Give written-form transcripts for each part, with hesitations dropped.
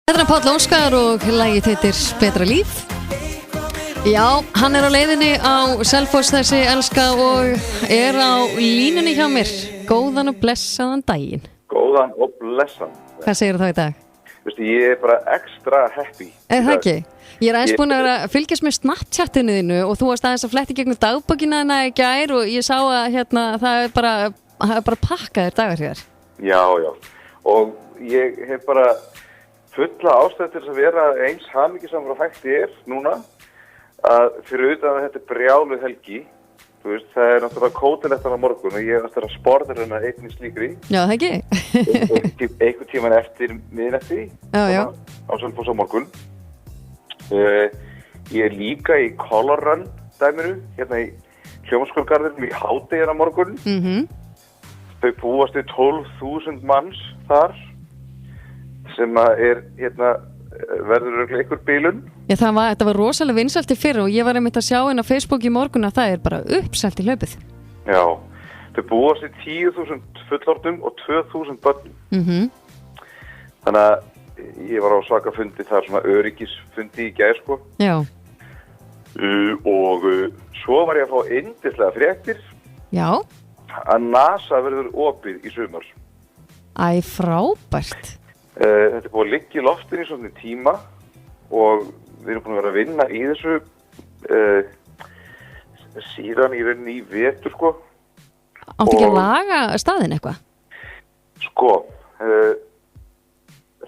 Þetta er Páll Óskar og lagið heitir Betra líf. Já, hann er á leiðinni á Selfoss þessi elska og er á línunni hjá mér. Góðan og blessaðan daginn. Góðan og blessaðan. Hvað segir þá í dag? Veistu, ég er bara extra happy. Er það ekki? Ég er aðeins búin að vera að fylgjast með Snapchatinu þínu og þú varst aðeins að fletti gegnum dagbókina þarna í gær og ég sá að það er bara pakkaðir dagar hér. Já. Og ég hef bara fulla ástæðu til að vera eins hamingjusamur og hægt ég er núna að fyrir utan að þetta er brjáluð helgi. Þú veist, það er náttúrulega kótilettan á morgun og ég er að sporða hérna einnig slíkri. Já, það ekki? Einhvern tíman eftir miðnætti Já. Á Selfoss á morgun. Ég er líka í Color Run dæminu, hérna í Hljómskálagarðinum í hádeginu á morgun. Þau búast við 12.000 manns þar sem er verður örugglega einhver bilun. Já, þetta var rosalega vinsælt í fyrra og ég var einmitt að sjá inn á Facebook í morgun að það er bara uppselt í hlaupið. Já, þau búast við 10.000 fullorðnum og 2.000 börnum. Þannig að ég var á svaka fundi þar, svona öryggisfundi í gær, sko. Já. Og svo var ég að fá yndislega fréttir. Já. Að NASA verður opið í sumar. Æ, frábært. Þetta er búið að liggja í loftinu í svona tíma og við erum búin að vera að vinna í þessu síðan í rauninni í vetur, sko. Áttu ekki að laga staðinn eitthvað? Sko,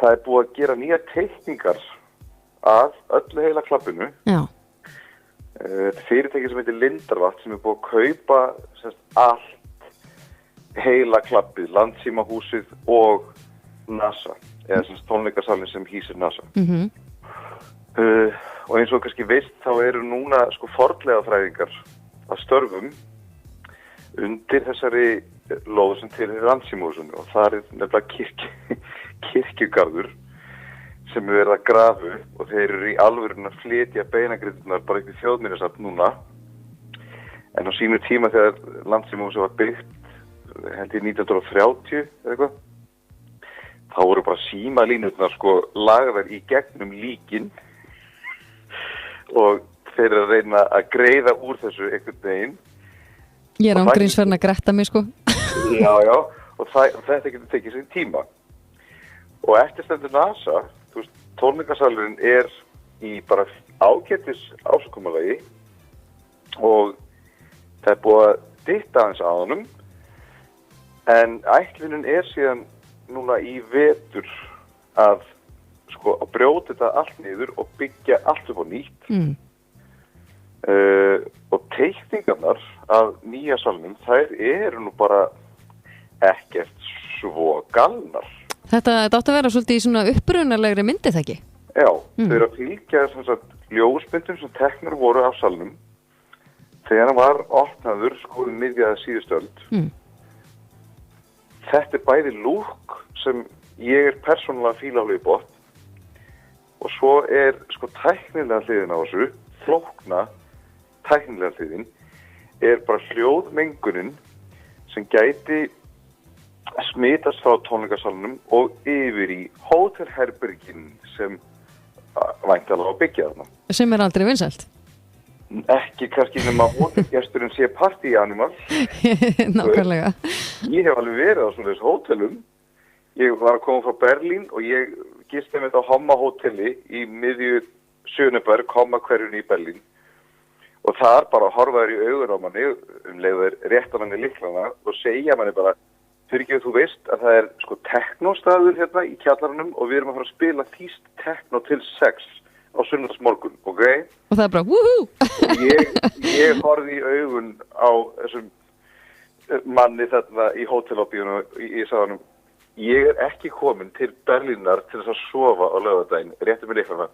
það er búið að gera nýja teikningar af öllu heila klappinu. Já. Þetta er fyrirtæki sem heitir Lindarvatn sem er búið að kaupa allt heila klappið, Landsímahúsið og NASA, eða tónleikasalinn sem hýsir NASA. Og eins og kannski veist þá eru núna fornleifafræðingar að störfum undir þessari lóð sem tilheyrir Landsímahúsinu og það er nefnilega kirkjugarður sem er verið að grafu og þeir eru í alvörun að flytja beinagrindunar bara upp í þjóðminjasafn núna. En á sínu tíma þegar Landsímahúsið var byggt, held ég 1930 eða eitthvað, þá voru bara símalínurnar lagðar í gegnum líkin og þeir eru að reyna að greiða úr þessu einhvern veginn. Ég er ángrínsverðin að gretta mig, sko. Já, og þetta getur tekið sér tíma. Og eftir stendur NASA, tónleikasalurinn er í bara ágætis ásökumulagi og það er búið að dytta aðeins á honum en ætlunin er síðan núna í vetur að brjóta þetta allt niður og byggja allt upp á nýtt. Og teikningarnar af nýja salnum, þær eru nú bara ekkert svo galnar. Þetta átti að vera svolítið í svona upprunalegri myndi, það ekki? Já, þau eru að fylgja ljósmyndum sem teknar voru á salnum þegar hann var opnaður miðjaða síðustu öld. Þetta er bæði lúk sem ég er persónulega fíla alveg í botn og svo er tæknilega hliðin á þessu, flókna tæknilega hliðin, er bara hljóðmengunin sem gæti smitast frá tónleikasalunum og yfir í hótelherbergin sem væntanlega á byggja þarna. Sem er aldrei vinsælt? Ekki kannski nema hótelgesturinn sé party-animal. Nákvæmlega. Ég hef alveg verið á svona hótelum. Ég var að koma frá Berlín og ég gisti með á Homma hóteli í miðju Schöneberg, Homma hverjunni í Berlín. Og þar bara horfaður í augun á manni leiður rétt á manni lyklana og segja manni bara fyrir ekki að þú veist að það er teknostaður hérna í kjallarunum og við erum að fara að spila þýst tekno til 6 á sunnudagsmorgun, ok? Og það er bara woohoo! Og ég horfði í augun á þessum manni þarna í hótellobbíunum og ég sagði honum, ég er ekki komin til Berlínar til þess að sofa á laugardaginn, réttu með lyklana.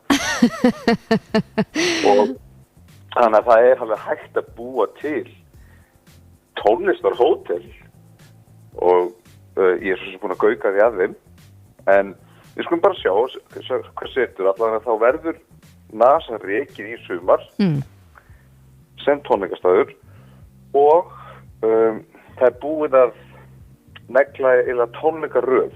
Og þannig að það er alveg hægt að búa til tónlistarhótel og ég er svo sem búin að gauka því að þeim en við skulum bara sjá hvað setur allavega þá verður NASA rekið í sumar sem tónleikastaður og það er búið að negla eða tónleikaröð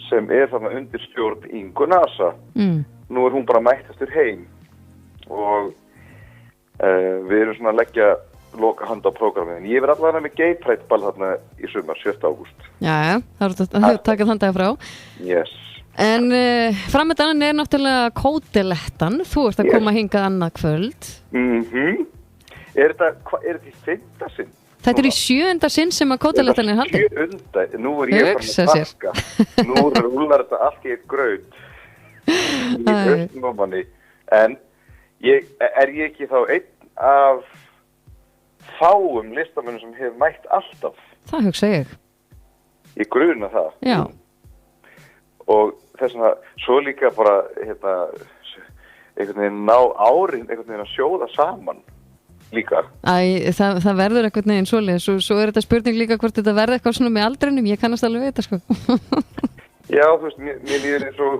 sem þarna undir stjórn Ingu Nasa. Nú hún bara mættastur heim og við erum svona að leggja loka handa á prógramið. En ég verð allavega með Gay Pride ball þarna í sumar, 7. ágúst. Já, það er að taka þann dag frá. Yes. En framöndan er náttúrulega Kótilettan. Þú ert að koma hingað annað kvöld. Er þetta í 5. sinn? Þetta er í 7. sinn sem að Kótilettan er haldin. 7. Nú er ég bara með pakka. Nú rúlar þetta allt í eitt graut. Í öllum en er ég ekki þá einn af fáum listamönnum sem hefur mætt alltaf? Það hugsa ég. Ég gruna það. Já. Og þess vegna, svo líka bara einhvern veginn ná árin einhvern veginn að sjóða saman líka. Það verður einhvern veginn svoleiðis og svo er þetta spurning líka hvort þetta verður eitthvað svona með aldrinum, ég kannast alveg vita sko. Já, þú veist, mér líður eins og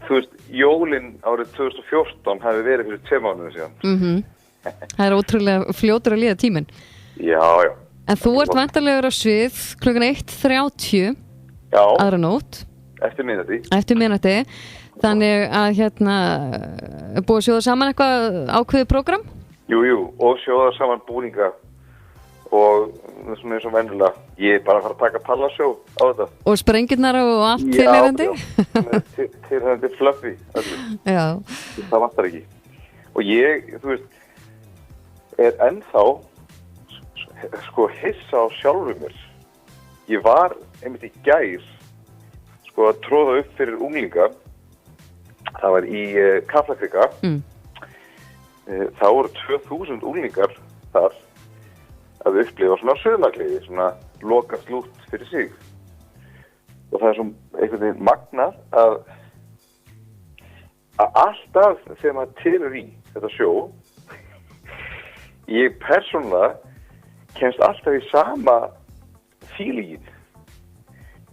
þú veist, jólin árið 2014 hafi verið fyrir 2 mánuðum síðan. Það er ótrúlega fljótur að líða tíminn. Já. En þú ert væntanlegur á svið klukkan 1:30 aðra nótt. Eftir miðnætti. Þannig að er búið að sjóða saman eitthvað ákveðið prógram? Jú, og sjóða saman búninga og svona eins og venjulega. Ég er bara að fara að taka pallasjó á þetta. Og sprengirnar og allt tilheyrandi? Já, tilheyrandi fluffy. Já. Það vantar ekki. Og ég, þú veist, er ennþá sko hissa á sjálfur mér. Ég var einmitt í gær sko að tróða upp fyrir unglinga. Það var í Kaplakrika. Það voru 2000 unglingar þar að upplifa svona söðlagleði, svona loka slútt fyrir sig. Og það er svona einhvern veginn magnað að alltaf þegar maður telur í þetta sjó, ég persónulega kemst alltaf í sama fílín.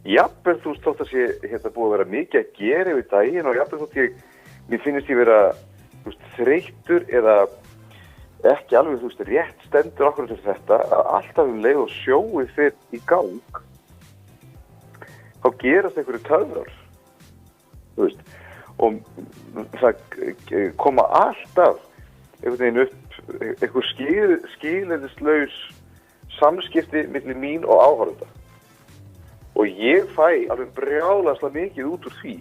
Jafnvel þú veist þótt að sé búið að vera mikið að gera yfir daginn og jafnvel þótt mér finnst ég vera þreyttur eða ekki alveg rétt stendur okkur til þetta að alltaf leið og sjóið fyrir í gang þá gerast einhverju töfrar og það koma alltaf einhvern veginn upp einhver skilyrðislaus samskipti milli mín og áhorfenda og ég fæ alveg brjálaslega mikið út úr því.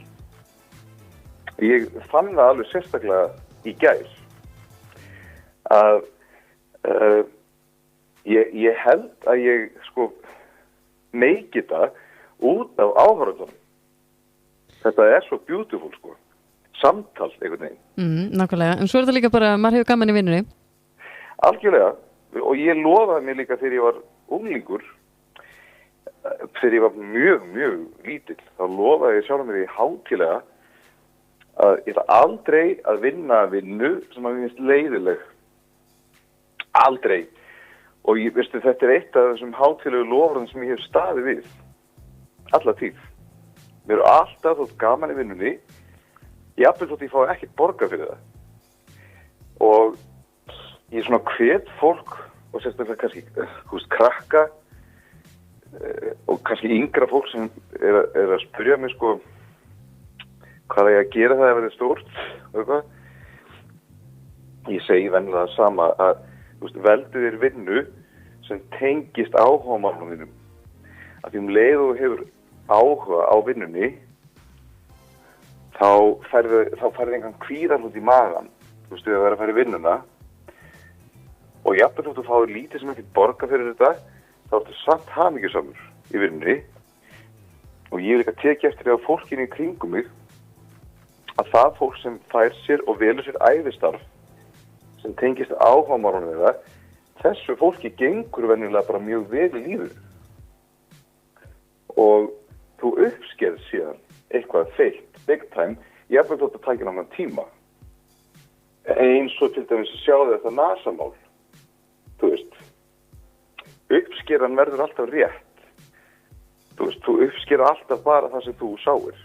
Ég fann það alveg sérstaklega í gær að ég held að ég meiki það út af áhorfendunum. Þetta er svo beautiful samtal einhvern veginn. Nákvæmlega, en svo er þetta líka bara maður hefur gaman í vinnunni. Algjörlega, og ég lofaði mér líka þegar ég var unglingur þegar ég var mjög, mjög lítill, þá lofaði ég sjálf mér í hátíðlega að ég ætla aldrei að vinna vinnu sem að mér finnst leiðileg. Aldrei. Og þetta er eitt af þessum hátíðlegu loforðum sem ég hef staðið við. Alla tíð. Mér er alltaf þótt gaman í vinnunni, jafnvel þótt ég fái ekkert borga fyrir það. Og ég svona hvet fólk, og sérstaklega kannski krakka, og kannski yngra fólk sem er að spyrja mig hvað ég að gera það að vera stórt og eitthvað. Ég segi venjulega það sama að veldu þér vinnu sem tengist áhugamálum þínum. Að því leið og hefur áhuga á vinnunni þá færðu engan kvíðarhlut í magan að vera að fara í vinnuna og jafnvel þú fáir lítið sem ekki borga fyrir þetta þá ertu samt hamingjusamur í vinnunni og ég vil ekki að tekja eftir því á fólkinu í kringum mig að það fólk sem fær sér og velur sér ævistarf sem tengist áhugamálunum þeirra, þessu fólki gengur venjulega bara mjög vel í lífinu. Og þú uppskerð síðan eitthvað feitt, big time, jafnvel þótt að taka langan tíma. Eins og til dæmis að sjá þetta NASA-mál. Þú veist, uppskerðan verður alltaf rétt. Þú veist, þú uppskerð alltaf bara það sem þú sáir.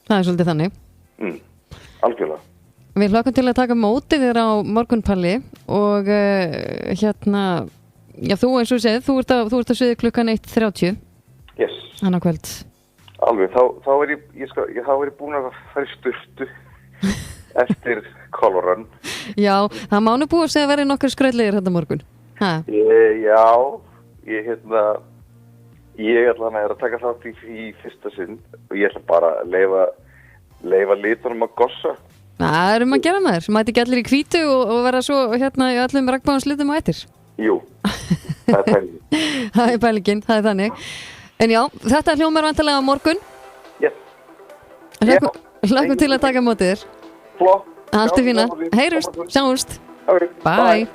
Það er svolítið þannig. Algjörlega. Við hlökkum til að taka mótið þér á morgunpalli og já, þú eins og segið, þú ert að sviði klukkan 1:30. Yes. Annað kvöld. Alveg, þá er ég búin að fara í sturtu eftir Colorun. Já, það má nú búið að segja að verið nokkur skröllegir þetta morgun. Já, ég ætla að taka þátt í fyrsta sinn og ég ætla bara að leyfa litunum að gossa. Það er að gera maður, mæti ekki allir í hvítu og vera svo í öllum ragnbáðanslutum á ættir. Jú, það er pælingin. Það er pælingin, það er þannig. En já, þetta hljómar vantarlega á morgun. Yes. Hlökkum til að taka mótið þér. Flott. Allt er fína. Heyrust, sjáumst. Okay. Bye.